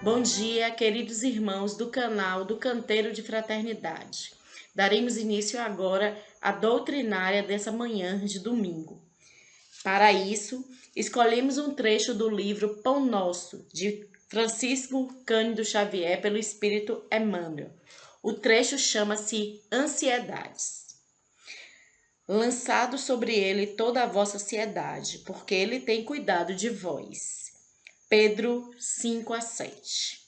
Bom dia, queridos irmãos do canal do Canteiro de Fraternidade. Daremos início agora à doutrinária dessa manhã de domingo. Para isso, escolhemos um trecho do livro Pão Nosso, de Francisco Cândido Xavier, pelo Espírito Emmanuel. O trecho chama-se Ansiedades. Lançado sobre ele toda a vossa ansiedade, porque ele tem cuidado de vós. Pedro 5:7.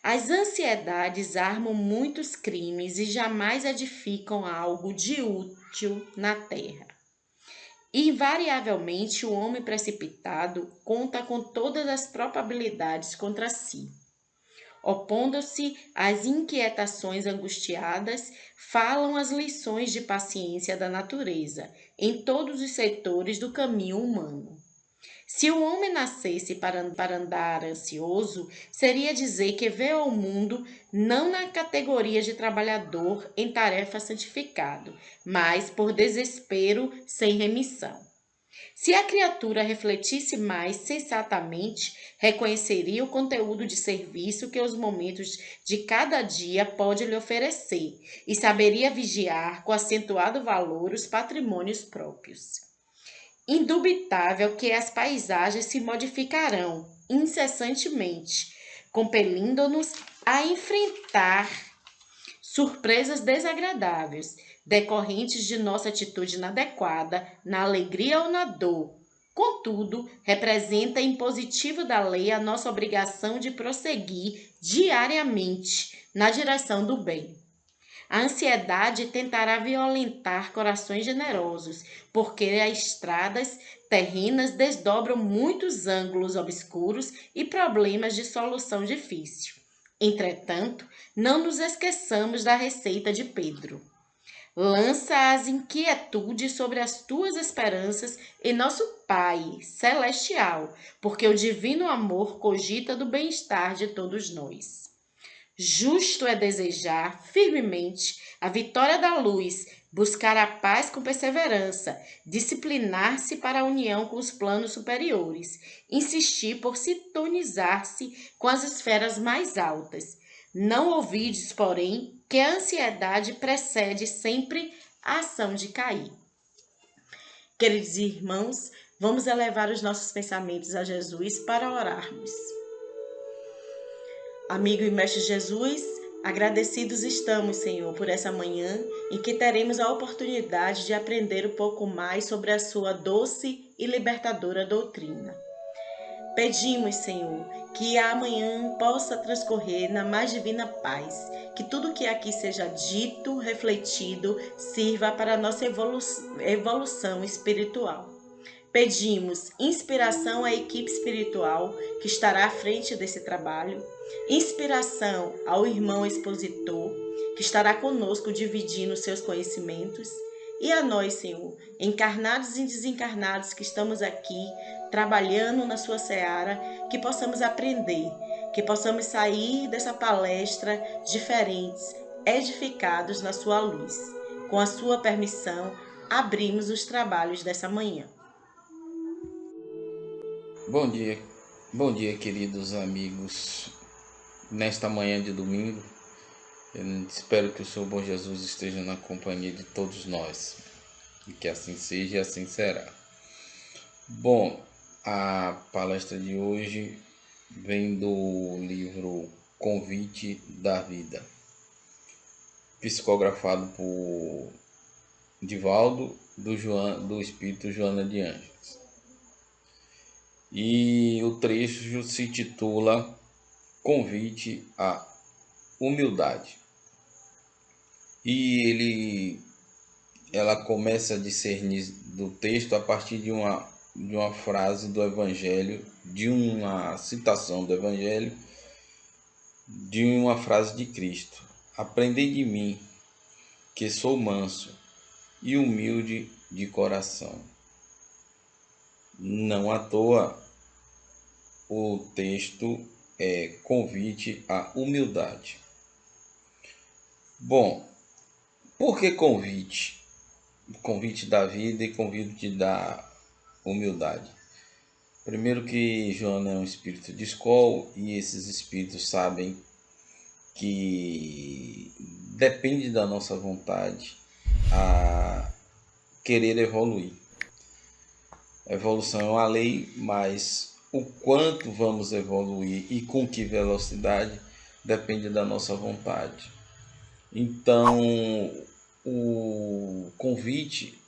As ansiedades armam muitos crimes e jamais edificam algo de útil na terra. Invariavelmente, o homem precipitado conta com todas as probabilidades contra si. Opondo-se às inquietações angustiadas, falam as lições de paciência da natureza em todos os setores do caminho humano. Se o homem nascesse para andar ansioso, seria dizer que veio ao mundo não na categoria de trabalhador em tarefa santificado, mas por desespero sem remissão. Se a criatura refletisse mais sensatamente, reconheceria o conteúdo de serviço que os momentos de cada dia pode lhe oferecer e saberia vigiar com acentuado valor os patrimônios próprios. Indubitável que as paisagens se modificarão incessantemente, compelindo-nos a enfrentar surpresas desagradáveis, decorrentes de nossa atitude inadequada, na alegria ou na dor. Contudo, representa impositivo da lei a nossa obrigação de prosseguir diariamente na direção do bem. A ansiedade tentará violentar corações generosos, porque as estradas terrenas desdobram muitos ângulos obscuros e problemas de solução difícil. Entretanto, não nos esqueçamos da receita de Pedro. Lança as inquietudes sobre as tuas esperanças em nosso Pai celestial, porque o divino amor cogita do bem-estar de todos nós. Justo é desejar firmemente a vitória da luz, buscar a paz com perseverança, disciplinar-se para a união com os planos superiores, insistir por sintonizar-se com as esferas mais altas. Não ouvides, porém, que a ansiedade precede sempre a ação de cair. Queridos irmãos, vamos elevar os nossos pensamentos a Jesus para orarmos. Amigo e Mestre Jesus, agradecidos estamos, Senhor, por essa manhã em que teremos a oportunidade de aprender um pouco mais sobre a sua doce e libertadora doutrina. Pedimos, Senhor, que amanhã possa transcorrer na mais divina paz, que tudo que aqui seja dito, refletido, sirva para a nossa evolução espiritual. Pedimos inspiração à equipe espiritual que estará à frente desse trabalho, inspiração ao irmão expositor que estará conosco dividindo seus conhecimentos e a nós, Senhor, encarnados e desencarnados que estamos aqui trabalhando na sua seara, que possamos aprender, que possamos sair dessa palestra diferentes, edificados na sua luz. Com a sua permissão, abrimos os trabalhos dessa manhã. Bom dia, queridos amigos. Nesta manhã de domingo, eu espero que o Senhor bom Jesus esteja na companhia de todos nós, e que assim seja e assim será. Bom, a palestra de hoje vem do livro Convite da Vida, psicografado por Divaldo, do Espírito Joana de Ângeles. E o trecho se titula Convite à Humildade. E ela começa a discernir do texto a partir de uma frase do Evangelho, de uma citação do Evangelho, de uma frase de Cristo. Aprendei de mim, que sou manso e humilde de coração. Não à toa, o texto é convite à humildade. Bom, por que convite? Convite da vida e convite da humildade. Primeiro que Joana é um espírito de escola e esses espíritos sabem que depende da nossa vontade a querer evoluir. A evolução é uma lei, mas o quanto vamos evoluir e com que velocidade depende da nossa vontade. Então, o convite,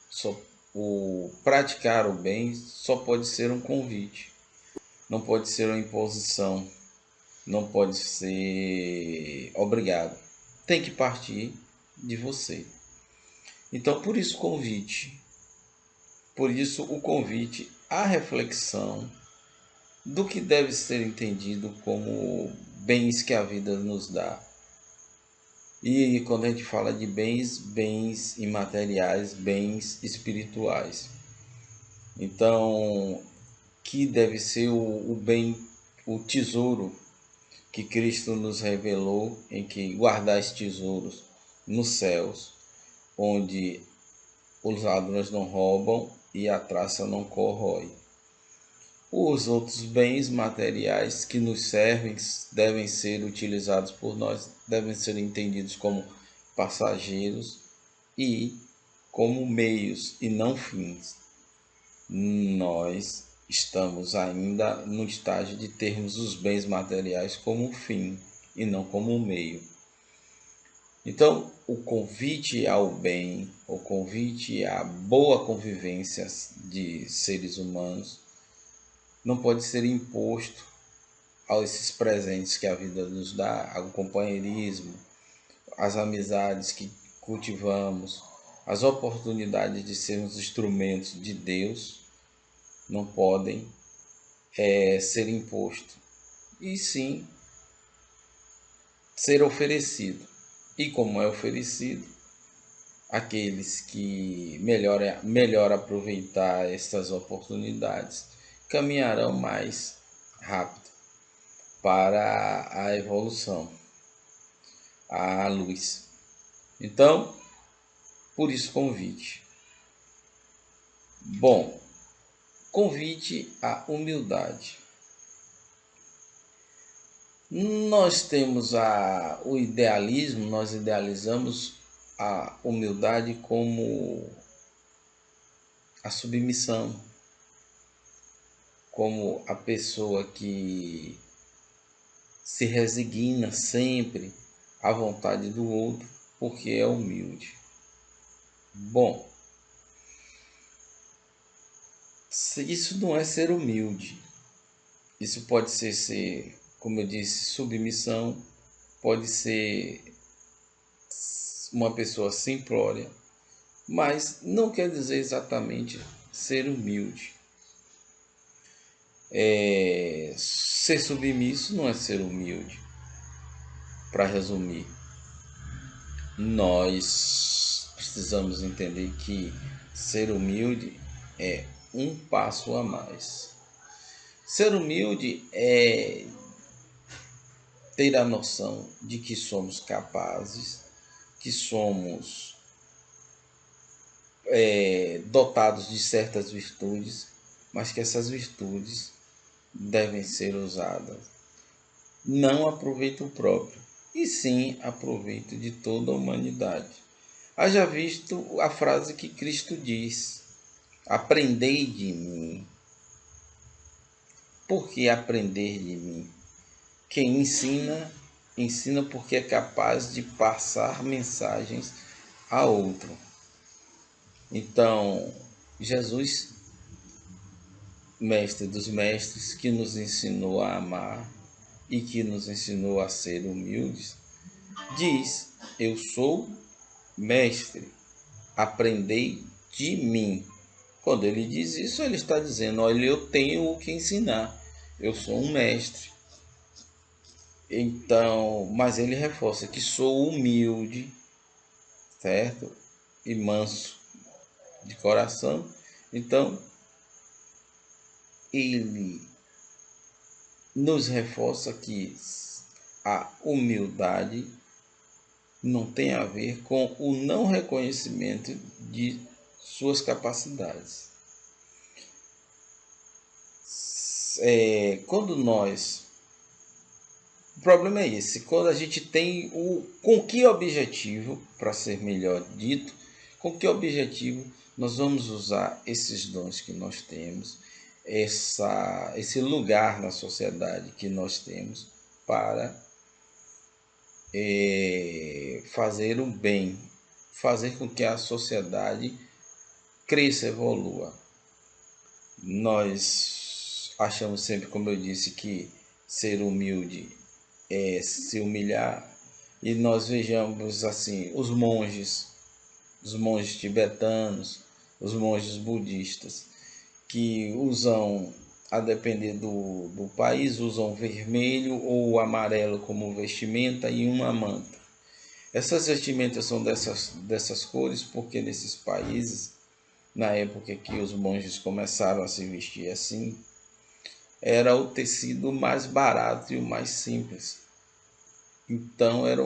o praticar o bem só pode ser um convite, não pode ser uma imposição, não pode ser obrigado. Tem que partir de você. Então, por isso o convite à reflexão do que deve ser entendido como bens que a vida nos dá. E quando a gente fala de bens, bens imateriais, bens espirituais. Então, que deve ser o bem, o tesouro que Cristo nos revelou em que guardais tesouros nos céus, onde os ladrões não roubam e a traça não corrói. Os outros bens materiais que nos servem devem ser utilizados por nós, devem ser entendidos como passageiros e como meios e não fins. Nós estamos ainda no estágio de termos os bens materiais como fim e não como meio. Então, o convite ao bem, o convite à boa convivência de seres humanos não pode ser imposto a esses presentes que a vida nos dá, ao companheirismo, as amizades que cultivamos, as oportunidades de sermos instrumentos de Deus, não podem ser imposto, e sim ser oferecido. E como é oferecido, aqueles que melhor aproveitar estas oportunidades caminharão mais rápido para a evolução, a luz. Então, por isso convite. Bom, convite à humildade. Nós temos o idealismo, nós idealizamos a humildade como a submissão, como a pessoa que se resigna sempre à vontade do outro porque é humilde. Bom, isso não é ser humilde. Isso pode ser, como eu disse, submissão, pode ser uma pessoa simplória, mas não quer dizer exatamente ser humilde. Ser submisso não é ser humilde. Para resumir, nós precisamos entender que ser humilde é um passo a mais. Ser humilde é ter a noção de que somos capazes, que somos dotados de certas virtudes, mas que essas virtudes devem ser usadas não a proveito próprio, e sim a proveito de toda a humanidade. Haja visto a frase que Cristo diz: aprendei de mim. Por que aprender de mim? Quem ensina, ensina porque é capaz de passar mensagens a outro. Então, Jesus, mestre dos mestres, que nos ensinou a amar e que nos ensinou a ser humildes, diz: eu sou mestre, aprendei de mim. Quando ele diz isso, ele está dizendo: olha, eu tenho o que ensinar, eu sou um mestre. Então, mas ele reforça que sou humilde, certo? E manso de coração. Então, ele nos reforça que a humildade não tem a ver com o não reconhecimento de suas capacidades. quando nós... O problema é esse, quando a gente tem com que objetivo, para ser melhor dito, com que objetivo nós vamos usar esses dons que nós temos, esse lugar na sociedade que nós temos para fazer o bem, fazer com que a sociedade cresça, evolua. Nós achamos sempre, como eu disse, que ser humilde é se humilhar, e nós vejamos assim os monges tibetanos, os monges budistas, que usam, a depender do país, usam vermelho ou amarelo como vestimenta e uma manta. Essas vestimentas são dessas cores porque nesses países, na época que os monges começaram a se vestir assim, era o tecido mais barato e o mais simples. Então era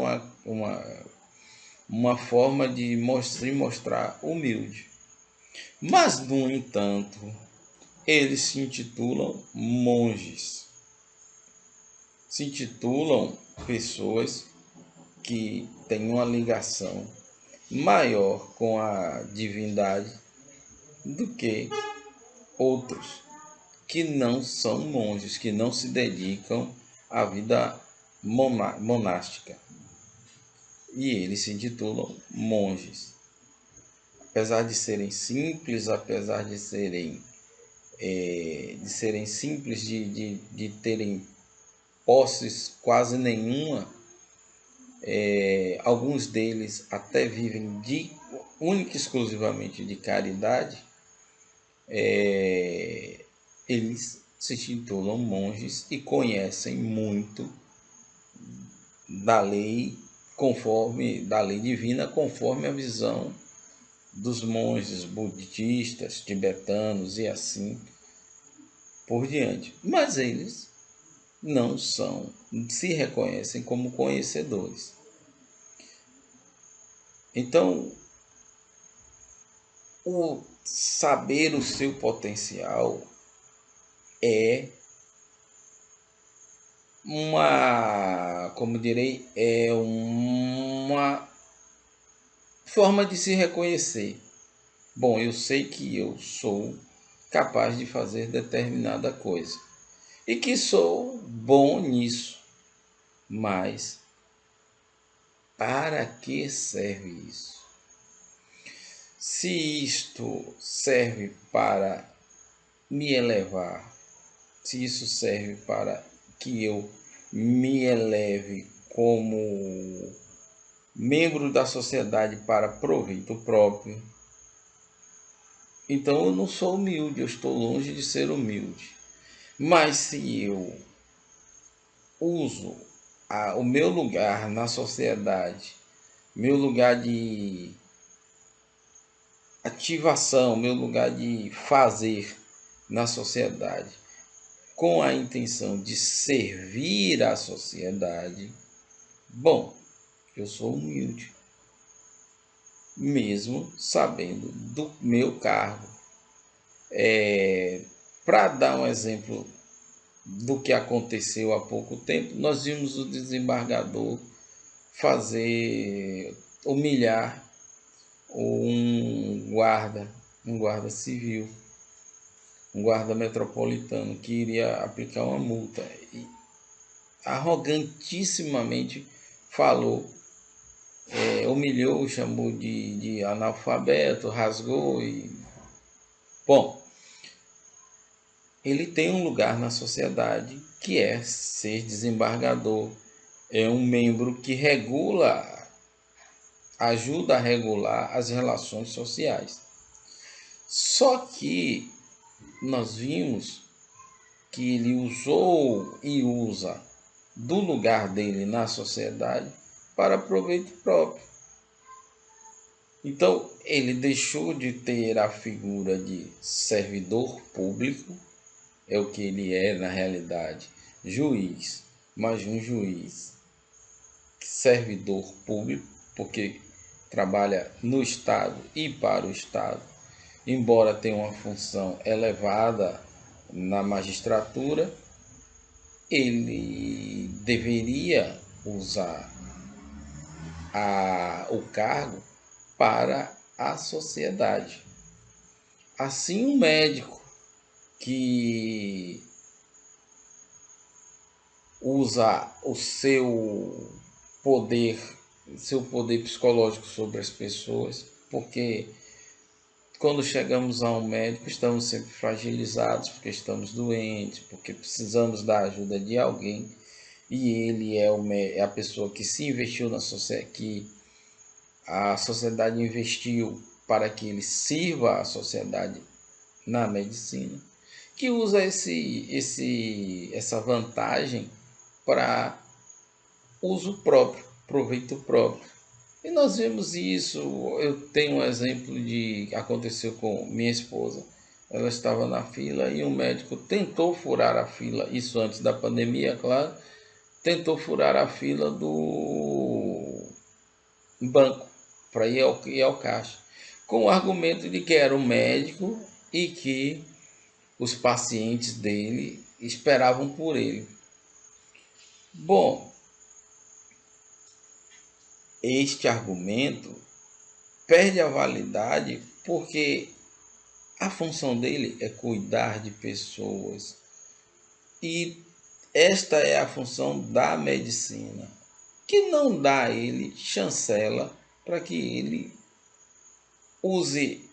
uma forma de mostrar humilde. Mas, no entanto, eles se intitulam monges. Se intitulam pessoas que têm uma ligação maior com a divindade do que outros que não são monges, que não se dedicam à vida monástica. E eles se intitulam monges. Apesar de serem simples, apesar de serem simples, de terem posses quase nenhuma, alguns deles até vivem única e exclusivamente de caridade, eles se intitulam monges e conhecem muito da lei divina, conforme a visão dos monges budistas, tibetanos e assim por diante. Mas eles não se reconhecem como conhecedores. Então, o saber o seu potencial é uma forma de se reconhecer. Bom, eu sei que eu sou capaz de fazer determinada coisa e que sou bom nisso, mas para que serve isso? Se isto serve para me elevar, se isso serve para que eu me eleve como membro da sociedade para proveito próprio, então eu não sou humilde, eu estou longe de ser humilde. Mas se eu uso o meu lugar na sociedade, meu lugar de ativação, meu lugar de fazer na sociedade, com a intenção de servir a sociedade, bom, eu sou humilde, mesmo sabendo do meu cargo. Para dar um exemplo do que aconteceu há pouco tempo, nós vimos o desembargador humilhar um guarda civil, um guarda metropolitano que iria aplicar uma multa e arrogantissimamente falou, humilhou, chamou de analfabeto, rasgou e... Bom, ele tem um lugar na sociedade que é ser desembargador, é um membro que ajuda a regular as relações sociais. Só que nós vimos que ele usou e usa do lugar dele na sociedade para proveito próprio. Então, ele deixou de ter a figura de servidor público, é o que ele é na realidade, juiz, mas um juiz servidor público, porque trabalha no Estado e para o Estado, embora tenha uma função elevada na magistratura, ele deveria usar o cargo para a sociedade. Assim, um médico que usa o poder, seu poder psicológico sobre as pessoas, porque quando chegamos a um médico estamos sempre fragilizados, porque estamos doentes, porque precisamos da ajuda de alguém, e ele é a pessoa que se investiu na sociedade, que a sociedade investiu para que ele sirva à sociedade na medicina, que usa essa vantagem para uso próprio, proveito próprio. E nós vemos isso. Eu tenho um exemplo de aconteceu com minha esposa. Ela estava na fila e um médico tentou furar a fila, isso antes da pandemia, claro, tentou furar a fila do banco para ir ao caixa, com o argumento de que era um médico e que os pacientes dele esperavam por ele. Bom, este argumento perde a validade porque a função dele é cuidar de pessoas e esta é a função da medicina, que não dá a ele chancela para que ele use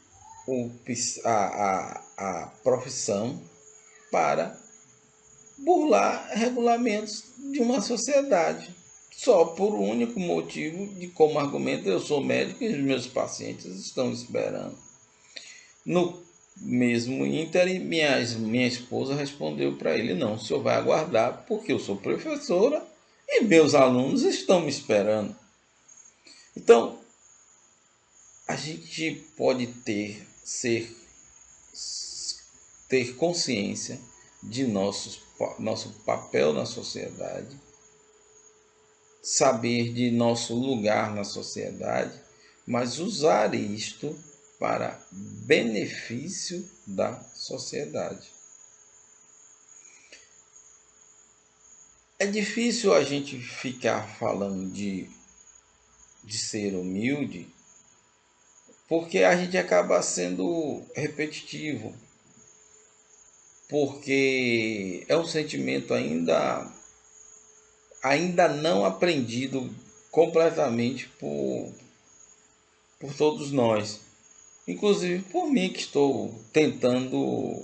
a profissão para burlar regulamentos de uma sociedade. Só por o único motivo de como argumento eu sou médico e os meus pacientes estão esperando. No mesmo ínterim, minha esposa respondeu para ele, não, o senhor vai aguardar porque eu sou professora e meus alunos estão me esperando. Então, a gente pode ter consciência de nosso papel na sociedade, saber de nosso lugar na sociedade, mas usar isto para benefício da sociedade. É difícil a gente ficar falando de ser humilde, porque a gente acaba sendo repetitivo, porque é um sentimento ainda não aprendido completamente por todos nós, inclusive por mim que estou tentando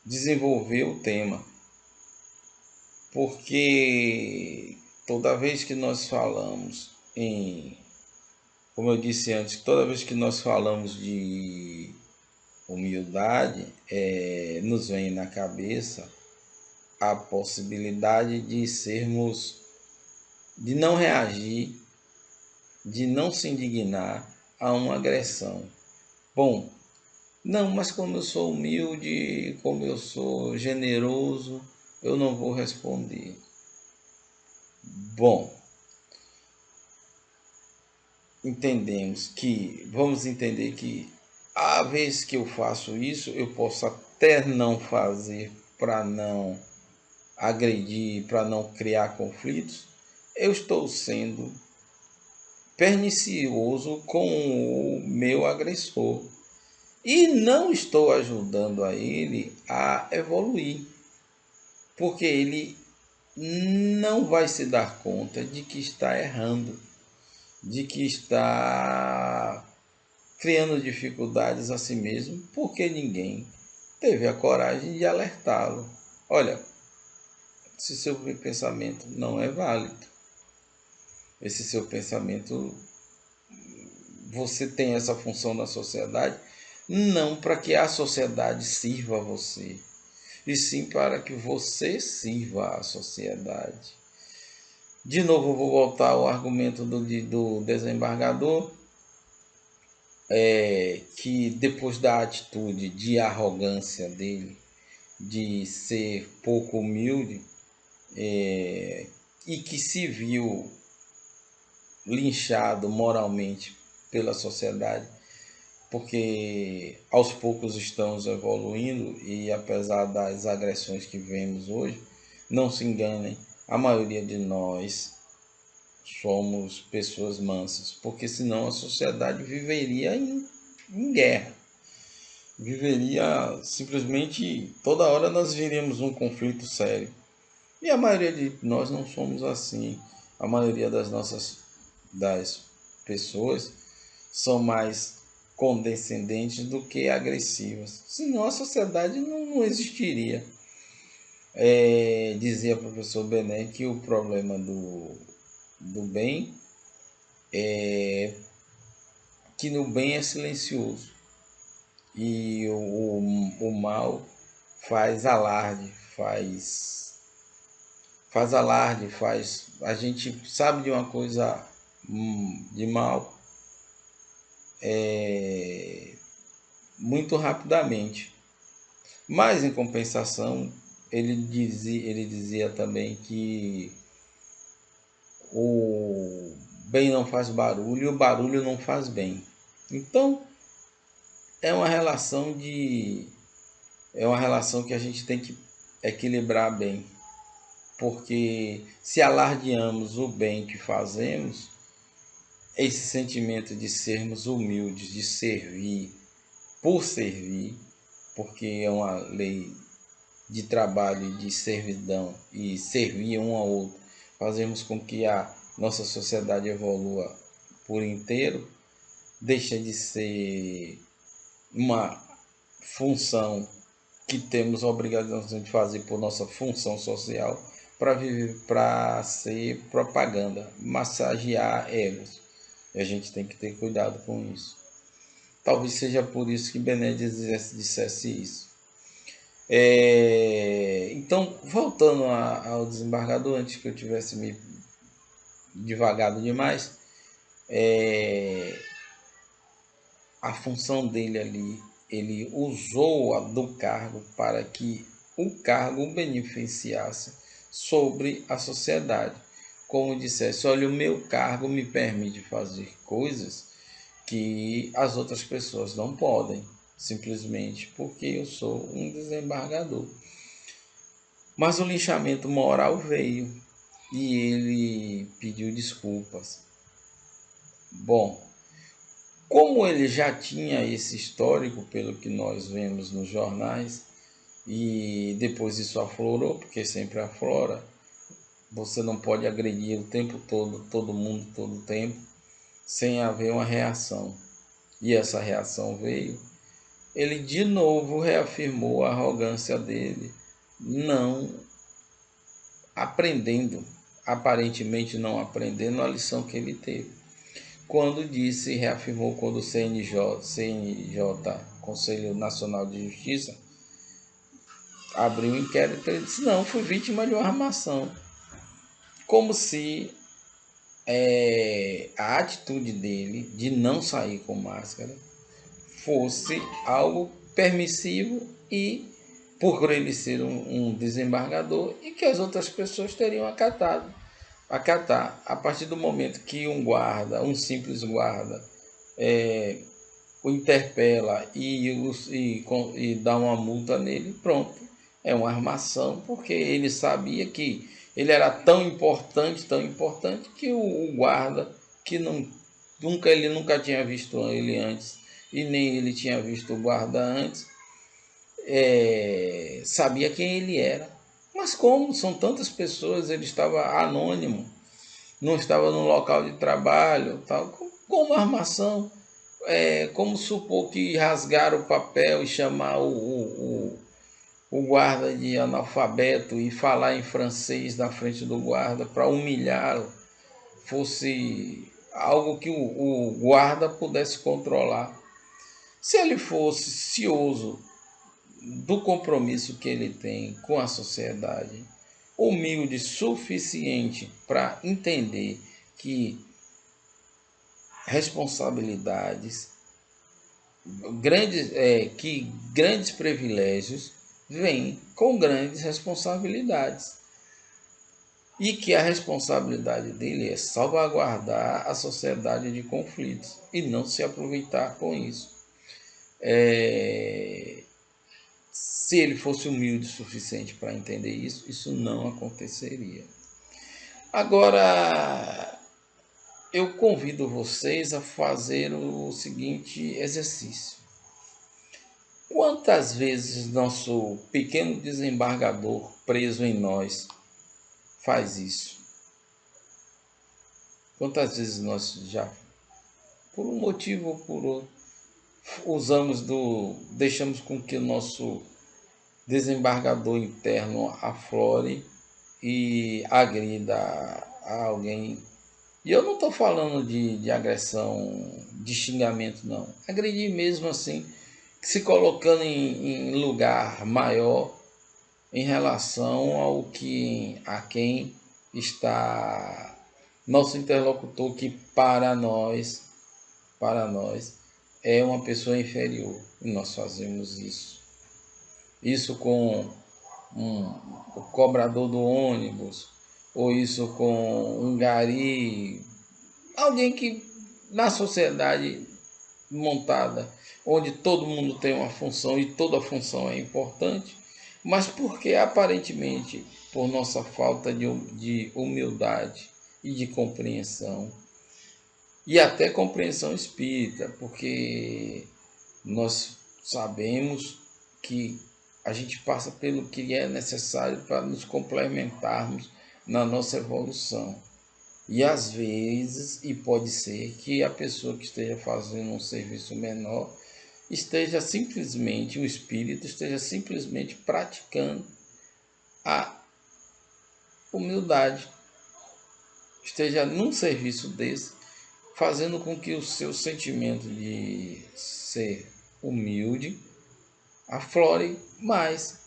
desenvolver o tema, porque toda vez que nós falamos como eu disse antes, toda vez que nós falamos de humildade, nos vem na cabeça a possibilidade de não reagir, de não se indignar a uma agressão. Bom, não, mas como eu sou humilde, como eu sou generoso, eu não vou responder. Bom, vamos entender que a vez que eu faço isso, eu posso até não fazer para não agredir, para não criar conflitos, eu estou sendo pernicioso com o meu agressor e não estou ajudando a ele a evoluir, porque ele não vai se dar conta de que está errando, de que está criando dificuldades a si mesmo, porque ninguém teve a coragem de alertá-lo. Olha, esse seu pensamento não é válido. Esse seu pensamento, você tem essa função na sociedade, não para que a sociedade sirva a você, e sim para que você sirva à sociedade. De novo, vou voltar ao argumento do desembargador, que depois da atitude de arrogância dele, de ser pouco humilde, e que se viu linchado moralmente pela sociedade, porque aos poucos estamos evoluindo e apesar das agressões que vemos hoje, não se enganem, a maioria de nós somos pessoas mansas, porque senão a sociedade viveria em guerra. Viveria simplesmente, toda hora nós veríamos um conflito sério. E a maioria de nós não somos assim. A maioria das pessoas são mais condescendentes do que agressivas. Senão a sociedade não existiria. Dizia o professor Bené que o problema do bem é que no bem é silencioso e o mal faz alarde, faz alarde, a gente sabe de uma coisa de mal muito rapidamente. Mas em compensação, ele dizia também que o bem não faz barulho e o barulho não faz bem. Então é uma relação que a gente tem que equilibrar bem, porque se alardeamos o bem que fazemos, esse sentimento de sermos humildes, de servir por servir, porque é uma lei de trabalho e de servidão e servir um ao outro, fazemos com que a nossa sociedade evolua por inteiro, deixa de ser uma função que temos a obrigação de fazer por nossa função social para ser propaganda, massagear egos. E a gente tem que ter cuidado com isso. Talvez seja por isso que Bené dissesse isso. Então, voltando ao desembargador, antes que eu tivesse me divagado demais, a função dele ali, ele usou a do cargo para que o cargo o beneficiasse sobre a sociedade. Como dissesse, olha, o meu cargo me permite fazer coisas que as outras pessoas não podem, simplesmente porque eu sou um desembargador. Mas o linchamento moral veio e ele pediu desculpas. Bom, como ele já tinha esse histórico, pelo que nós vemos nos jornais, e depois isso aflorou, porque sempre aflora, você não pode agredir o tempo todo mundo, todo o tempo, sem haver uma reação. E essa reação veio. Ele de novo reafirmou a arrogância dele, não aprendendo, aparentemente não aprendendo a lição que ele teve. Quando reafirmou quando o CNJ, Conselho Nacional de Justiça, abriu um inquérito, ele disse, não, fui vítima de uma armação. Como se a atitude dele de não sair com máscara fosse algo permissivo e por ele ser um desembargador e que as outras pessoas teriam acatar. A partir do momento que um simples guarda, o interpela e dá uma multa nele, pronto, é uma armação, porque ele sabia que ele era tão importante, que o guarda, que ele nunca tinha visto ele antes, e nem ele tinha visto o guarda antes, sabia quem ele era. Mas como são tantas pessoas, ele estava anônimo, não estava no local de trabalho, tal, como armação. Como supor que rasgar o papel e chamar o guarda de analfabeto e falar em francês na frente do guarda para humilhá-lo fosse algo que o guarda pudesse controlar. Se ele fosse cioso do compromisso que ele tem com a sociedade, humilde suficiente para entender que responsabilidades, grandes privilégios vêm com grandes responsabilidades. E que a responsabilidade dele é salvaguardar a sociedade de conflitos e não se aproveitar com isso. Se ele fosse humilde o suficiente para entender isso, isso não aconteceria. Agora, eu convido vocês a fazer o seguinte exercício. Quantas vezes nosso pequeno desembargador preso em nós faz isso? Quantas vezes nós já, por um motivo ou por outro, deixamos com que o nosso desembargador interno aflore e agrida a alguém. E eu não estou falando de agressão, de xingamento, não. Agredir mesmo assim, se colocando em lugar maior em relação ao que a quem está nosso interlocutor, que para nós é uma pessoa inferior. E nós fazemos isso. Isso com o cobrador do ônibus, ou isso com um gari, alguém que na sociedade montada, onde todo mundo tem uma função e toda função é importante, mas porque aparentemente por nossa falta de humildade e de compreensão, e até compreensão espírita, porque nós sabemos que a gente passa pelo que é necessário para nos complementarmos na nossa evolução. E às vezes, e pode ser que a pessoa que esteja fazendo um serviço menor esteja simplesmente, o espírito esteja simplesmente praticando a humildade, esteja num serviço desse, fazendo com que o seu sentimento de ser humilde aflore mais.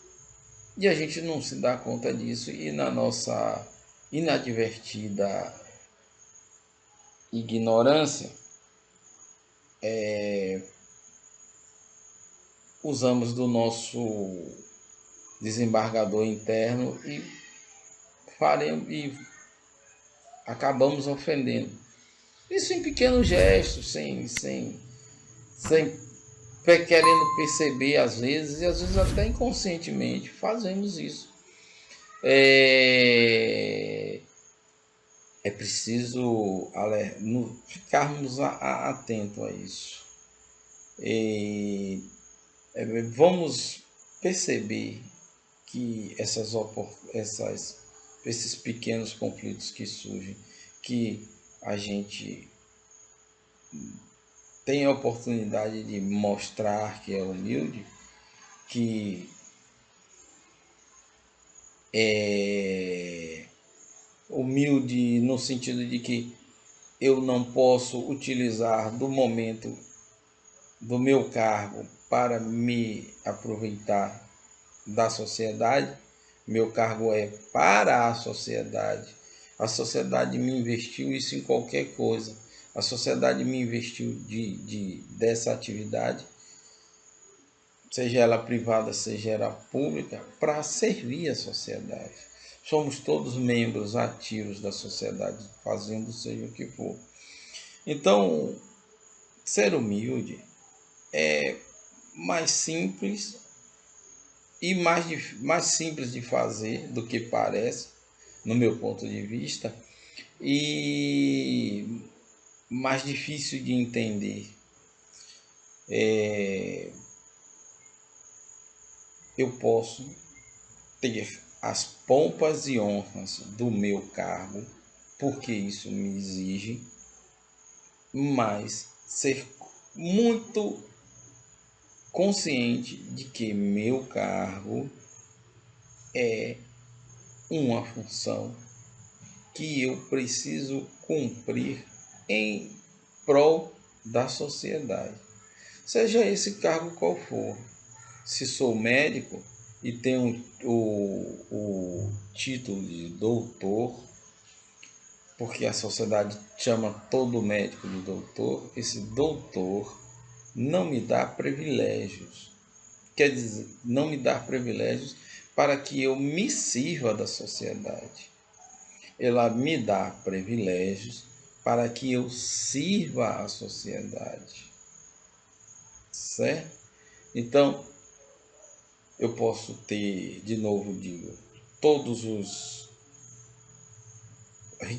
E a gente não se dá conta disso, e na nossa inadvertida ignorância, usamos do nosso desembargador interno e acabamos ofendendo. Isso em pequenos gestos, sem querendo perceber às vezes, e às vezes até inconscientemente fazemos isso. É preciso ficarmos atentos a isso. Vamos perceber que esses pequenos conflitos que surgem, que a gente tem a oportunidade de mostrar que é humilde, que é humilde no sentido de que eu não posso utilizar do momento do meu cargo para me aproveitar da sociedade. Meu cargo é para a sociedade. A sociedade me investiu isso em qualquer coisa. A sociedade me investiu dessa atividade, seja ela privada, seja ela pública, para servir a sociedade. Somos todos membros ativos da sociedade, fazendo seja o que for. Então, ser humilde é mais simples e mais simples de fazer do que parece, no meu ponto de vista, e mais difícil de entender. Eu posso ter as pompas e honras do meu cargo, porque isso me exige, mas ser muito consciente de que meu cargo é uma função que eu preciso cumprir em prol da sociedade, seja esse cargo qual for. Se sou médico e tenho o título de doutor, porque a sociedade chama todo médico de doutor, esse doutor não me dá privilégios. Quer dizer, não me dá privilégios para que eu me sirva da sociedade. Ela me dá privilégios para que eu sirva a sociedade. Certo? Então, eu posso ter, de novo digo, todos os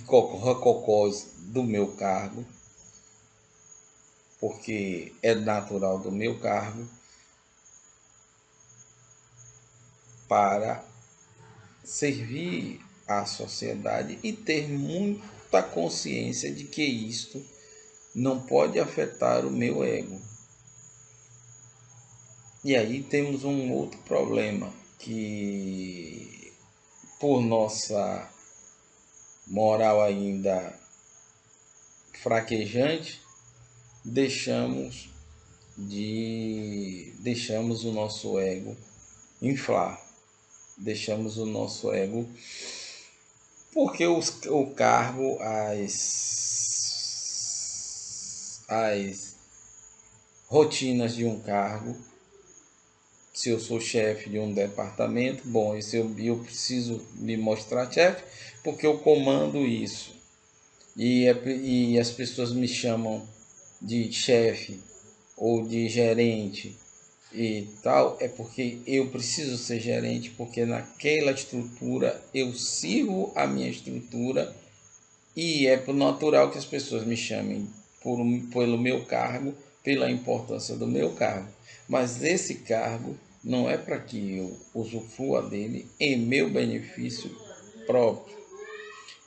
rococós do meu cargo, porque é natural do meu cargo, para servir à sociedade e ter muita consciência de que isto não pode afetar o meu ego. E aí temos um outro problema, que por nossa moral ainda fraquejante, deixamos o nosso ego inflar, deixamos o nosso ego, porque o cargo, as rotinas de um cargo, se eu sou chefe de um departamento, bom, eu preciso me mostrar chefe porque eu comando isso. E as pessoas me chamam de chefe ou de gerente e tal, é porque eu preciso ser gerente, porque naquela estrutura eu sirvo a minha estrutura e é natural que as pessoas me chamem pelo meu cargo, pela importância do meu cargo. Mas esse cargo não é para que eu usufrua dele em meu benefício próprio,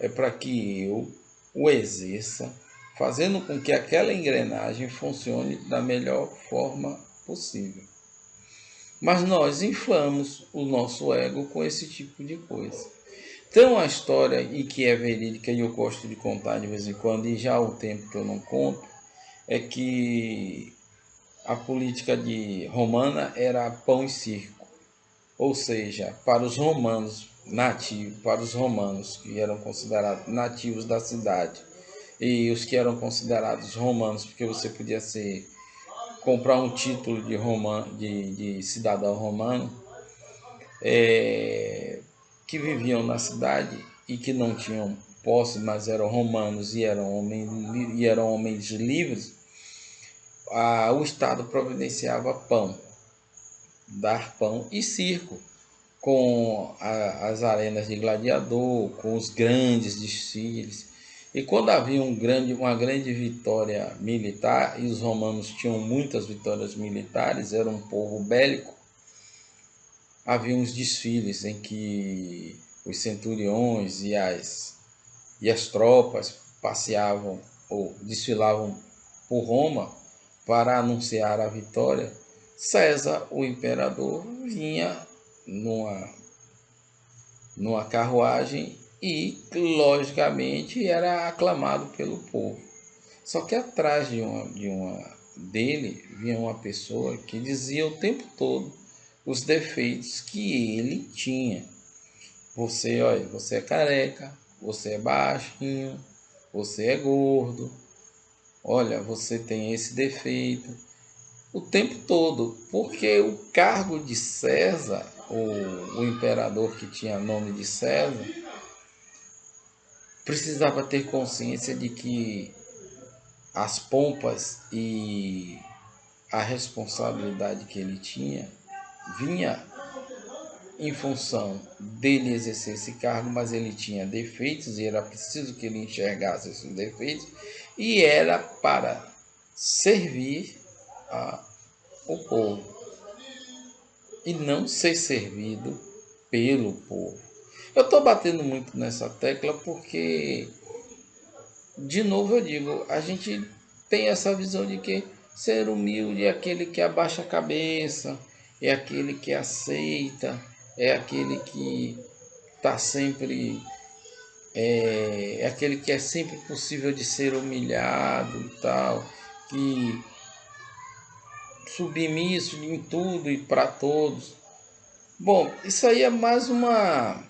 é para que eu o exerça, fazendo com que aquela engrenagem funcione da melhor forma possível. Mas nós inflamos o nosso ego com esse tipo de coisa. Tem uma história e que é verídica e eu gosto de contar de vez em quando, e já há um tempo que eu não conto, é que a política romana era pão e circo. Ou seja, para os romanos nativos, para os romanos que eram considerados nativos da cidade e os que eram considerados romanos, porque você podia comprar um título de cidadão romano, que viviam na cidade e que não tinham posse, mas eram romanos e eram homens livres, o Estado providenciava pão, dar pão e circo, com as arenas de gladiador, com os grandes desfiles. E quando havia uma grande vitória militar, e os romanos tinham muitas vitórias militares, era um povo bélico, havia uns desfiles em que os centuriões e as tropas passeavam ou desfilavam por Roma para anunciar a vitória. César, o imperador, vinha numa carruagem e, logicamente, era aclamado pelo povo. Só que atrás dele vinha uma pessoa que dizia o tempo todo os defeitos que ele tinha. Você é careca, você é baixinho, você é gordo, olha, você tem esse defeito, o tempo todo, porque o cargo de César, o imperador que tinha nome de César, precisava ter consciência de que as pompas e a responsabilidade que ele tinha vinha em função dele exercer esse cargo, mas ele tinha defeitos e era preciso que ele enxergasse esses defeitos, e era para servir o povo e não ser servido pelo povo. Eu estou batendo muito nessa tecla porque, de novo eu digo, a gente tem essa visão de que ser humilde é aquele que abaixa a cabeça, é aquele que aceita, é aquele que está sempre, é aquele que é sempre possível de ser humilhado e tal, que submisso em tudo e para todos. Bom, isso aí é mais uma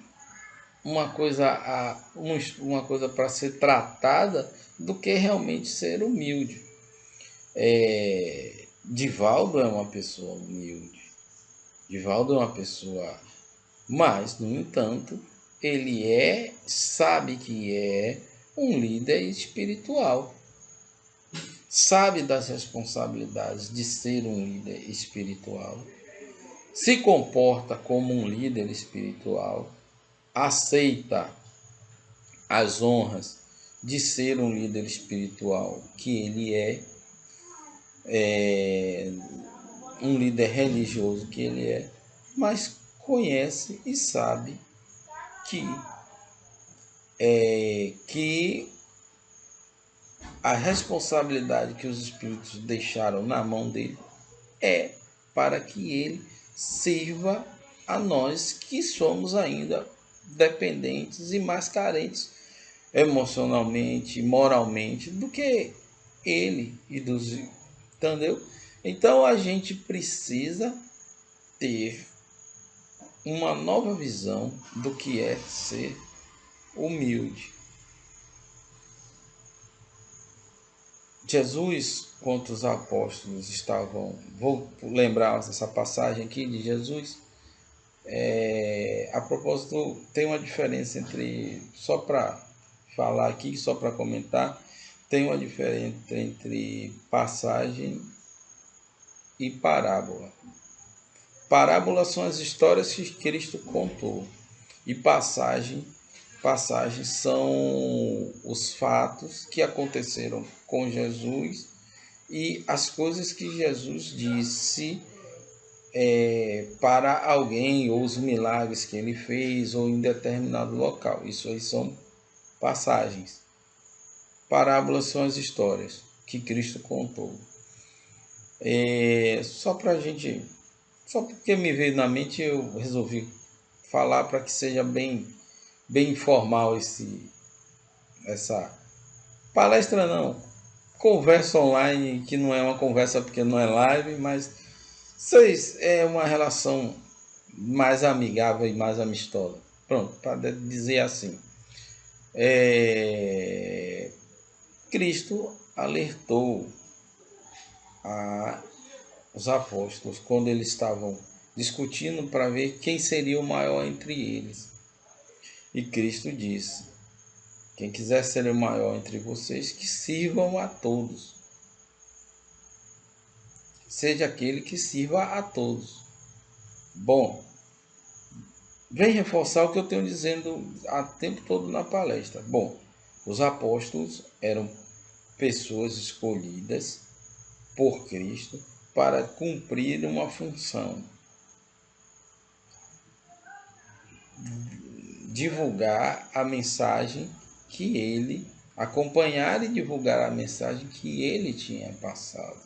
uma coisa para ser tratada do que realmente ser humilde. Divaldo é uma pessoa humilde. Divaldo é uma pessoa, mas, no entanto, ele sabe que é um líder espiritual. sabe das responsabilidades de ser um líder espiritual, se comporta como um líder espiritual, aceita as honras de ser um líder espiritual que ele é um líder religioso que ele mas conhece e sabe que que a responsabilidade que os espíritos deixaram na mão dele é para que ele sirva a nós que somos ainda dependentes e mais carentes emocionalmente, moralmente do que ele e dos, entendeu? Então a gente precisa ter uma nova visão do que é ser humilde. Jesus, quando os apóstolos estavam, vou lembrar essa passagem aqui de Jesus, a propósito, tem uma diferença entre, só para falar aqui, só para comentar, tem uma diferença entre passagem e parábola. Parábolas são as histórias que Cristo contou e passagens são os fatos que aconteceram com Jesus e as coisas que Jesus disse para alguém, ou os milagres que ele fez, ou em determinado local. Isso aí são passagens. Parábolas são as histórias que Cristo contou. Só para a gente, só porque me veio na mente, eu resolvi falar para que seja bem informal essa palestra não, conversa online, que não é uma conversa porque não é live, mas vocês é uma relação mais amigável e mais amistosa. Pronto, para dizer assim. Cristo alertou os apóstolos quando eles estavam discutindo para ver quem seria o maior entre eles. E Cristo disse: quem quiser ser o maior entre vocês, que sirvam a todos. Seja aquele que sirva a todos. Bom, vem reforçar o que eu tenho dizendo há tempo todo na palestra. Bom, os apóstolos eram pessoas escolhidas por Cristo para cumprir uma função. Divulgar a mensagem que ele, acompanhar e divulgar a mensagem que ele tinha passado.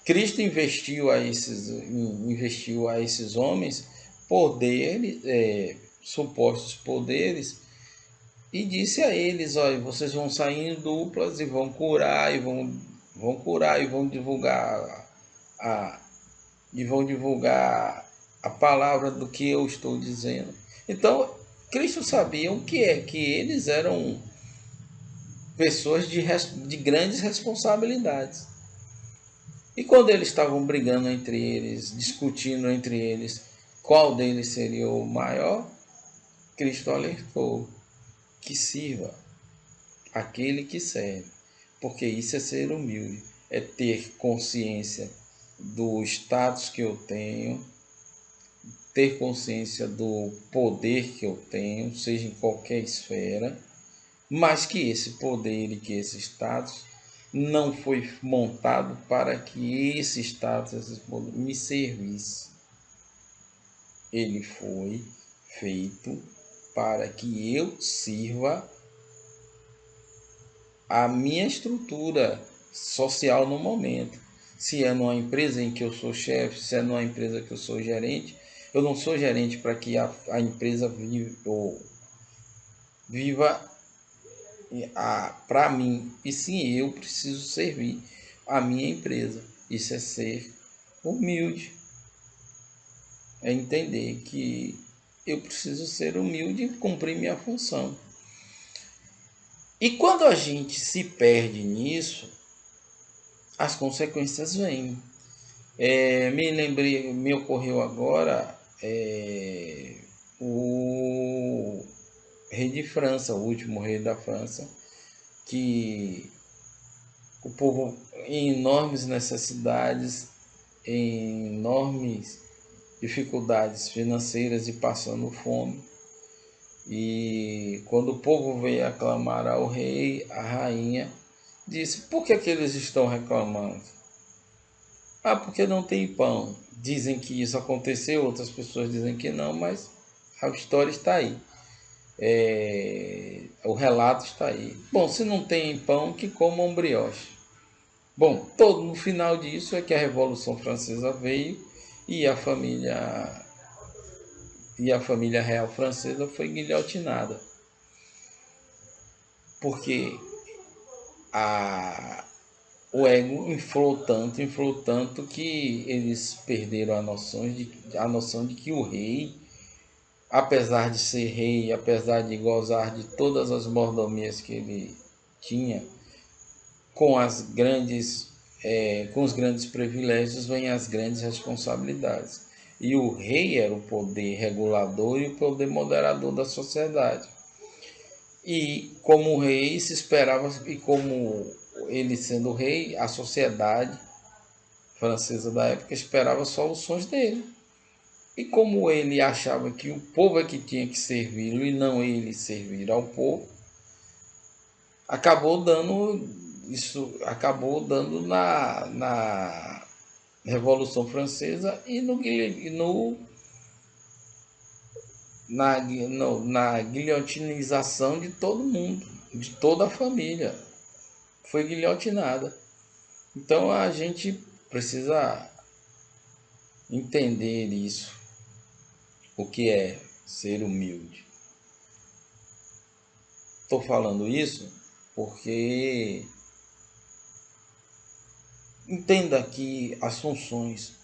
Cristo investiu a esses homens poderes, supostos poderes, e disse a eles: olha, vocês vão sair em duplas e vão curar e vão divulgar a palavra do que eu estou dizendo. Então, Cristo sabia o que é que eles eram pessoas de grandes responsabilidades. E quando eles estavam brigando entre eles, discutindo entre eles qual deles seria o maior, Cristo alertou que sirva aquele que serve, porque isso é ser humilde, é ter consciência do status que eu tenho, ter consciência do poder que eu tenho, seja em qualquer esfera, mas que esse poder e que esse status não foi montado para que esse status, esse poder me servisse. Ele foi feito para que eu sirva a minha estrutura social no momento. Se é numa empresa em que eu sou chefe, se é numa empresa que eu sou gerente, eu não sou gerente para que a empresa viva para mim, e sim eu preciso servir a minha empresa. Isso é ser humilde, é entender que eu preciso ser humilde e cumprir minha função. E quando a gente se perde nisso, as consequências vêm. Me ocorreu agora o rei de França, o último rei da França, que o povo em enormes necessidades, em enormes dificuldades financeiras e passando fome. E quando o povo veio aclamar ao rei, a rainha disse: por que eles estão reclamando? Ah, porque não tem pão. Dizem que isso aconteceu, outras pessoas dizem que não, mas a história está aí. O relato está aí. Bom, se não tem pão, que comam brioche. Bom, todo no final disso é que a Revolução Francesa veio e a família real francesa foi guilhotinada, porque a, o ego inflou tanto que eles perderam a noção de que o rei, apesar de ser rei, apesar de gozar de todas as mordomias que ele tinha, com as grandes com os grandes privilégios vêm as grandes responsabilidades. E o rei era o poder regulador e o poder moderador da sociedade. E como rei se esperava, e como ele sendo rei, a sociedade francesa da época esperava soluções dele. E como ele achava que o povo é que tinha que servi-lo e não ele servir ao povo, acabou dando na Revolução Francesa e na guilhotinização de todo mundo, de toda a família. Foi guilhotinada. Então a gente precisa entender isso, o que é ser humilde. Estou falando isso porque entenda que as funções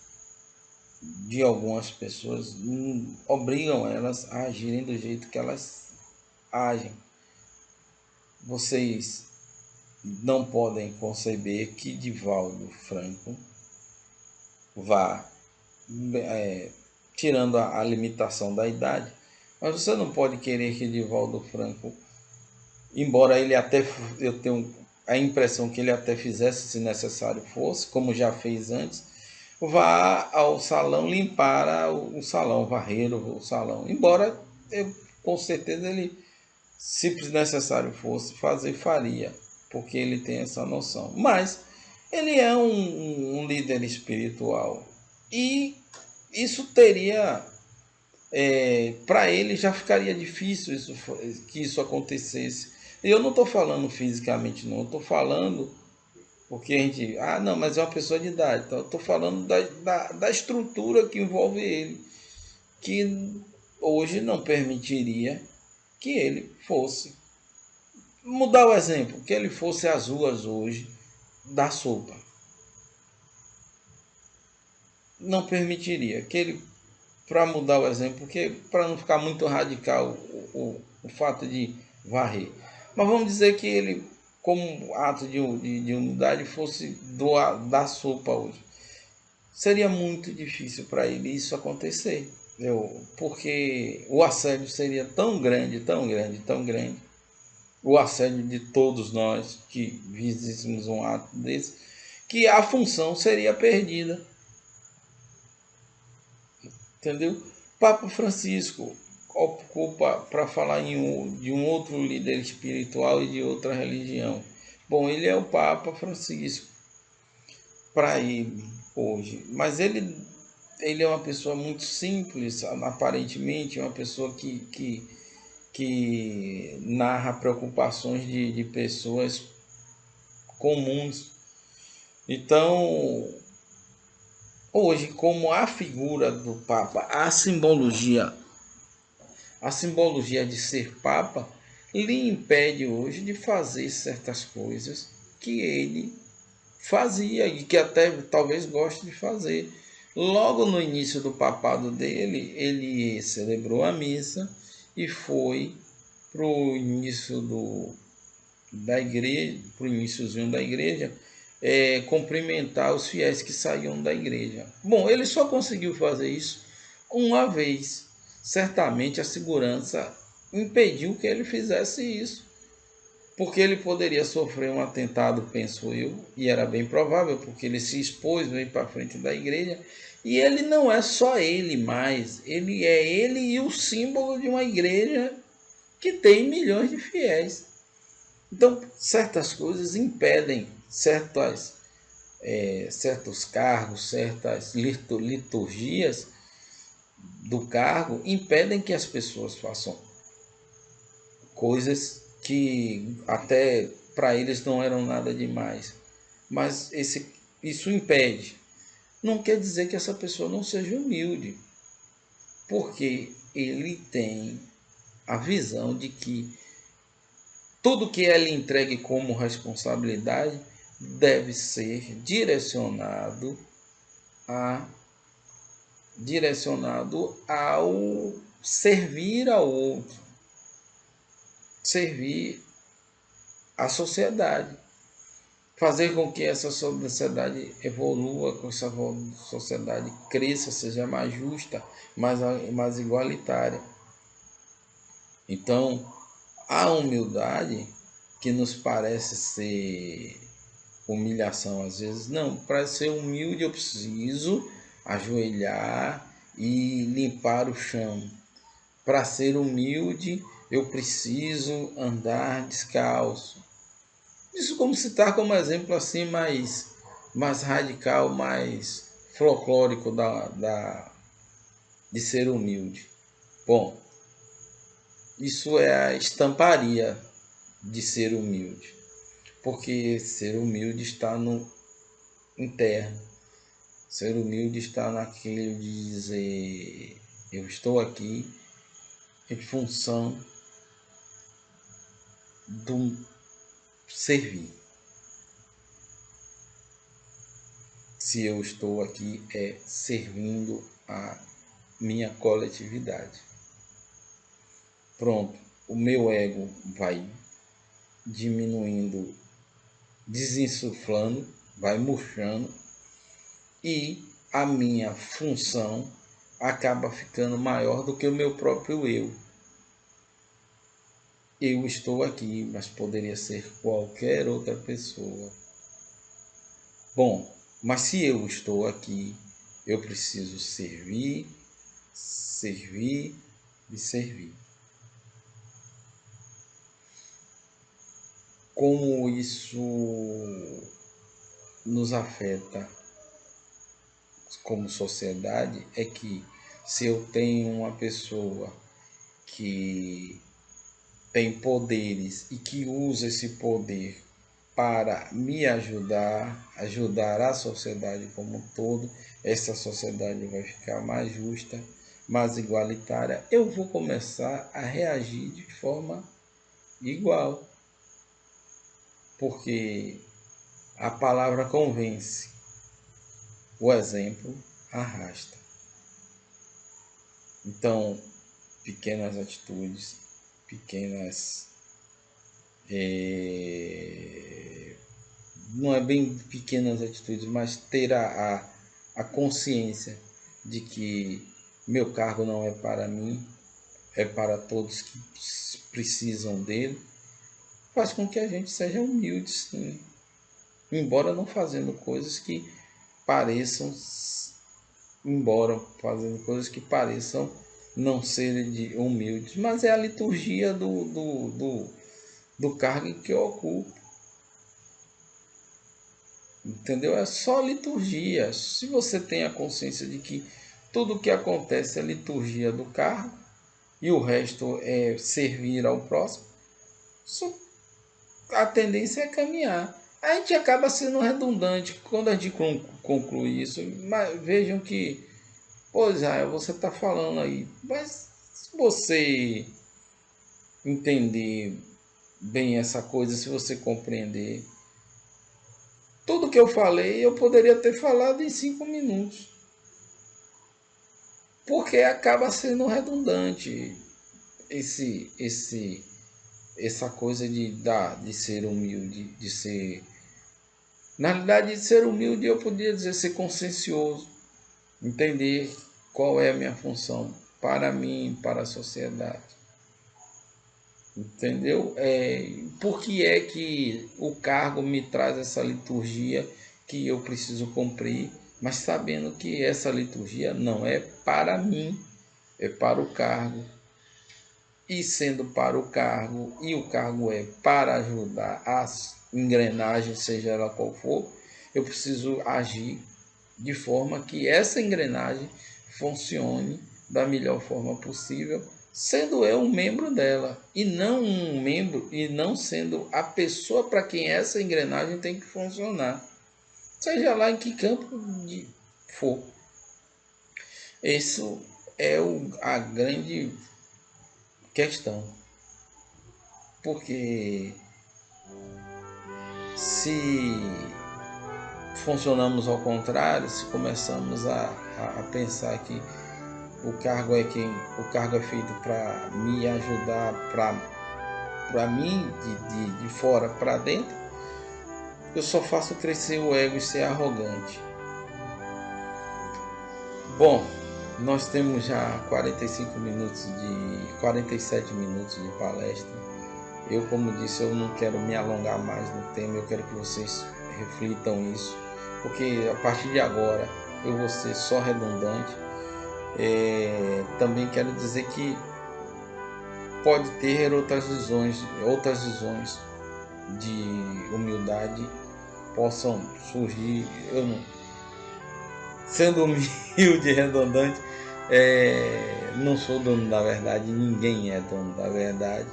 de algumas pessoas obrigam elas a agirem do jeito que elas agem. Vocês não podem conceber que Divaldo Franco vá tirando a limitação da idade, mas você não pode querer que Divaldo Franco, embora ele até, eu tenho a impressão que ele até fizesse se necessário fosse, como já fez antes, vá ao salão limpar o salão, varrer o salão. Embora com certeza ele, se necessário fosse fazer, faria, porque ele tem essa noção. Mas ele é um líder espiritual e isso teria, para ele já ficaria difícil que isso acontecesse. E eu não estou falando fisicamente, não, eu estou falando porque a gente, não, mas é uma pessoa de idade. Então, eu estou falando da estrutura que envolve ele, que hoje não permitiria que ele fosse. Mudar o exemplo, que ele fosse às ruas hoje da sopa. Não permitiria. Que ele, para mudar o exemplo, porque para não ficar muito radical o fato de varrer. Mas vamos dizer que ele, como ato de humildade, fosse da sopa hoje. Seria muito difícil para ele isso acontecer, porque o assédio seria tão grande, tão grande, tão grande, o assédio de todos nós que fizéssemos um ato desse, que a função seria perdida. Entendeu? Papa Francisco ocupa, para falar de um outro líder espiritual e de outra religião. Bom, ele é o Papa Francisco para ele hoje, mas ele é uma pessoa muito simples, aparentemente, uma pessoa que narra preocupações de pessoas comuns. Então, hoje, como a figura do Papa, a simbologia de ser Papa, lhe impede hoje de fazer certas coisas que ele fazia e que até talvez goste de fazer. Logo no início do papado dele, ele celebrou a missa e foi para o início da igreja, para o iníciozinho da igreja, cumprimentar os fiéis que saíam da igreja. Bom, ele só conseguiu fazer isso uma vez. Certamente a segurança impediu que ele fizesse isso. porque ele poderia sofrer um atentado, penso eu, e era bem provável, porque ele se expôs, veio para frente da igreja, e ele não é só ele mais, ele é ele e o símbolo de uma igreja que tem milhões de fiéis. Então, certas coisas impedem certos cargos, certas liturgias do cargo, impedem que as pessoas façam coisas que até para eles não eram nada demais. Mas isso impede. Não quer dizer que essa pessoa não seja humilde, porque ele tem a visão de que tudo que é lhe entregue como responsabilidade deve ser direcionado ao servir ao outro, servir à sociedade, fazer com que essa sociedade evolua, que essa sociedade cresça, seja mais justa, mais igualitária. Então, a humildade, que nos parece ser humilhação às vezes, não, para ser humilde eu preciso ajoelhar e limpar o chão. Para ser humilde eu preciso andar descalço. Isso como citar como exemplo assim mais radical, mais folclórico de ser humilde. Bom, isso é a estamparia de ser humilde, porque ser humilde está no interno. Ser humilde está naquele de dizer: eu estou aqui em função do servir. Se eu estou aqui é servindo a minha coletividade. Pronto, o meu ego vai diminuindo, desinsuflando, vai murchando, e a minha função acaba ficando maior do que o meu próprio eu. Eu estou aqui, mas poderia ser qualquer outra pessoa. Bom, mas se eu estou aqui, eu preciso servir, servir e servir. Como isso nos afeta como sociedade é que, se eu tenho uma pessoa que tem poderes e que usa esse poder para me ajudar a sociedade como um todo, essa sociedade vai ficar mais justa, mais igualitária, eu vou começar a reagir de forma igual, porque a palavra convence, o exemplo arrasta. Então, pequenas atitudes, pequenas. Não é bem pequenas atitudes, mas ter a consciência de que meu cargo não é para mim, é para todos que precisam dele, faz com que a gente seja humilde, sim. Embora não fazendo coisas que pareçam, não serem humildes, mas é a liturgia do cargo que eu ocupo. Entendeu? É só liturgia. Se você tem a consciência de que tudo o que acontece é liturgia do cargo e o resto é servir ao próximo, a tendência é caminhar. A gente acaba sendo redundante quando a gente conclui isso. Mas vejam que, pois você está falando aí, mas se você entender bem essa coisa, se você compreender, tudo que eu falei, eu poderia ter falado em 5 minutos. Porque acaba sendo redundante essa coisa de ser humilde, de ser... Na realidade, de ser humilde, eu poderia dizer ser consciencioso, entender qual é a minha função para mim, para a sociedade. Entendeu? Por que é que o cargo me traz essa liturgia que eu preciso cumprir, mas sabendo que essa liturgia não é para mim, é para o cargo. E sendo para o cargo, e o cargo é para ajudar as engrenagens, seja ela qual for, eu preciso agir de forma que essa engrenagem funcione da melhor forma possível, sendo eu um membro dela e não um membro e não sendo a pessoa para quem essa engrenagem tem que funcionar, seja lá em que campo for. Isso é a grande questão, porque se funcionamos ao contrário, se começamos a pensar que o cargo é feito para me ajudar, para mim de fora para dentro, eu só faço crescer o ego e ser arrogante. Bom, nós temos já 47 minutos de palestra. Eu, como disse, eu não quero me alongar mais no tema, eu quero que vocês reflitam isso, porque a partir de agora eu vou ser só redundante. Também quero dizer que pode ter outras visões de humildade possam surgir. Eu não, sendo humilde e redundante, não sou dono da verdade, ninguém é dono da verdade.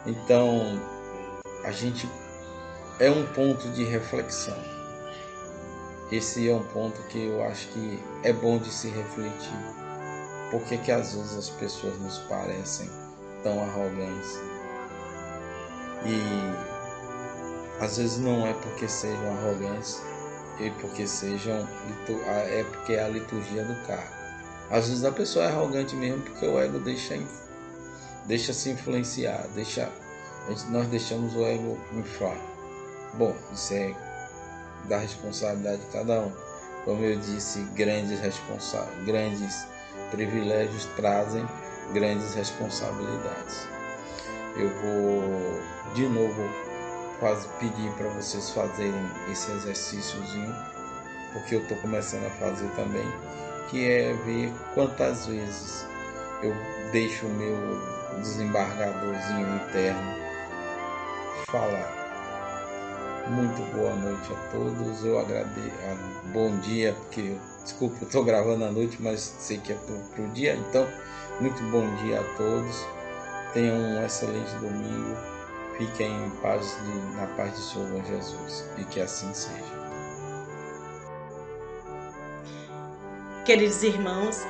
Então, a gente é um ponto de reflexão. Esse é um ponto que eu acho que é bom de se refletir. Por que que às vezes as pessoas nos parecem tão arrogantes? E às vezes não é porque sejam arrogantes, é porque é a liturgia do cargo. Às vezes a pessoa é arrogante mesmo porque o ego deixa se influenciar, nós deixamos o ego inflar. Bom, isso é da responsabilidade de cada um. Como eu disse, grandes privilégios trazem grandes responsabilidades. Eu vou de novo pedir para vocês fazerem esse exercíciozinho, porque eu estou começando a fazer também, que é ver quantas vezes eu deixo o meu desembargadorzinho interno falar. Muito boa noite a todos, eu agradeço, bom dia, porque, desculpa, eu estou gravando à noite, mas sei que é para o dia, então, muito bom dia a todos, tenham um excelente domingo, fiquem em paz, na paz do Senhor Jesus, e que assim seja. Queridos irmãos,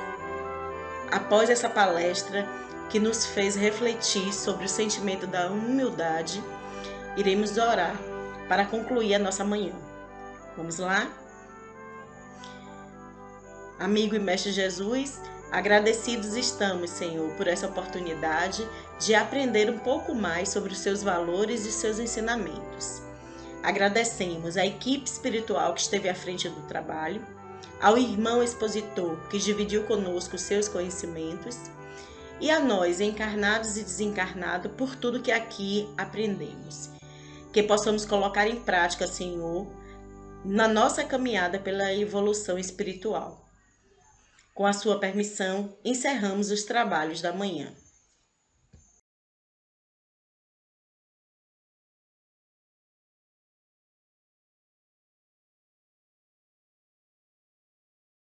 após essa palestra que nos fez refletir sobre o sentimento da humildade, iremos orar para concluir a nossa manhã. Vamos lá? Amigo e mestre Jesus, agradecidos estamos, Senhor, por essa oportunidade de aprender um pouco mais sobre os seus valores e seus ensinamentos. Agradecemos à equipe espiritual que esteve à frente do trabalho, ao irmão expositor que dividiu conosco os seus conhecimentos e a nós, encarnados e desencarnados, por tudo que aqui aprendemos. Que possamos colocar em prática, Senhor, na nossa caminhada pela evolução espiritual. Com a sua permissão, encerramos os trabalhos da manhã.